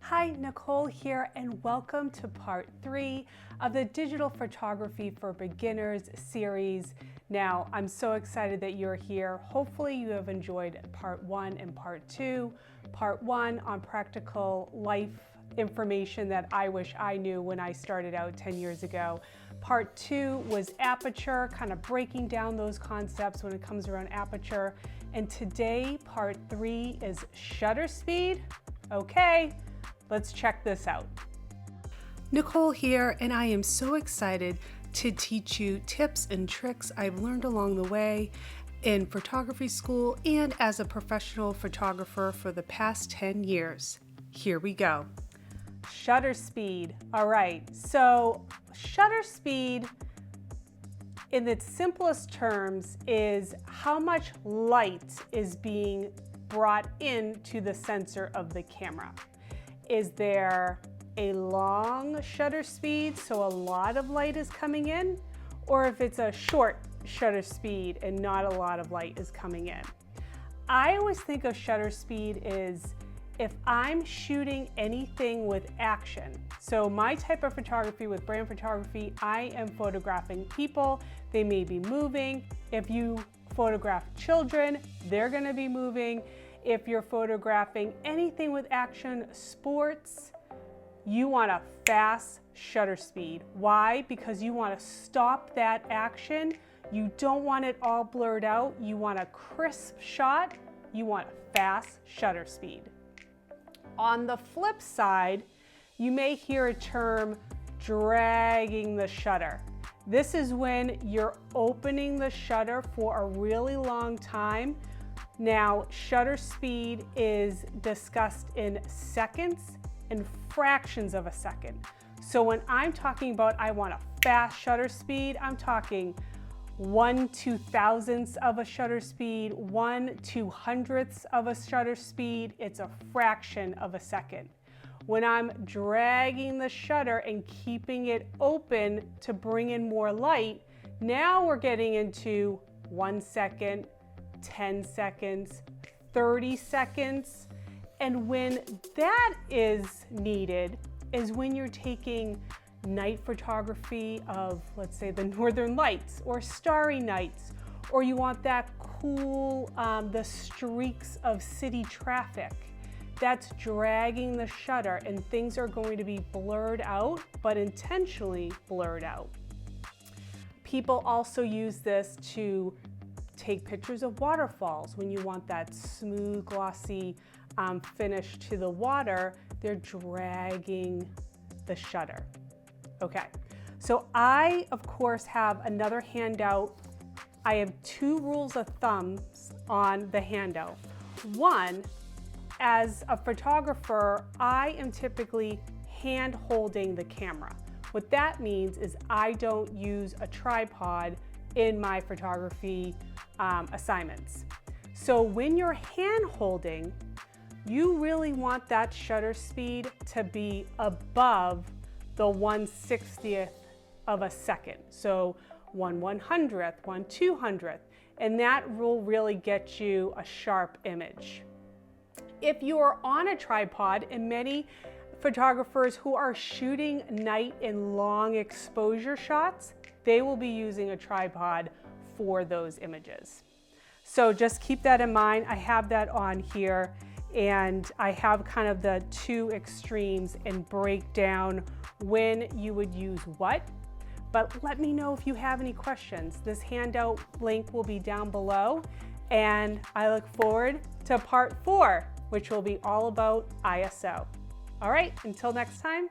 Hi, Nicole here, and welcome to part 3 of the Digital Photography for Beginners series. Now, I'm so excited that you're here. Hopefully you have enjoyed part 1 and part 2. Part 1 on practical life information that I wish I knew when I started out 10 years ago. Part 2 was aperture, kind of breaking down those concepts when it comes around aperture. And today, part 3 is shutter speed. Okay. Let's check this out. Nicole here, and I am so excited to teach you tips and tricks I've learned along the way in photography school and as a professional photographer for the past 10 years. Here we go. Shutter speed. All right, so shutter speed in its simplest terms is how much light is being brought into the sensor of the camera. Is there a long shutter speed, so a lot of light is coming in, or if it's a short shutter speed and not a lot of light is coming in? I always think of shutter speed is if I'm shooting anything with action. So my type of photography with brand photography, I am photographing people. They may be moving. If you photograph children, they're gonna be moving. If you're photographing anything with action, sports, you want a fast shutter speed. Why? Because you want to stop that action. You don't want it all blurred out. You want a crisp shot. You want a fast shutter speed. On the flip side, you may hear a term, dragging the shutter. This is when you're opening the shutter for a really long time. Now, shutter speed is discussed in seconds and fractions of a second. So when I'm talking about I want a fast shutter speed, I'm talking 1/2000th of a shutter speed, 1/200th of a shutter speed. It's a fraction of a second. When I'm dragging the shutter and keeping it open to bring in more light, now we're getting into 1 second, 10 seconds, 30 seconds. And when that is needed is when you're taking night photography of, let's say, the northern lights or starry nights, or you want that cool, the streaks of city traffic. That's dragging the shutter and things are going to be blurred out, but intentionally blurred out. People also use this to take pictures of waterfalls. When you want that smooth, glossy finish to the water, they're dragging the shutter. Okay, so I, of course, have another handout. I have 2 rules of thumbs on the handout. One, as a photographer, I am typically hand holding the camera. What that means is I don't use a tripod in my photography assignments. So when you're hand holding, you really want that shutter speed to be above the 1/60th of a second. So 1/100th, 1/200th, and that will really get you a sharp image. If you are on a tripod, and many photographers who are shooting night and long exposure shots, they will be using a tripod for those images. So just keep that in mind. I have that on here, and I have kind of the 2 extremes and break down when you would use what. But let me know if you have any questions. This handout link will be down below, and I look forward to part 4, which will be all about ISO. All right, until next time,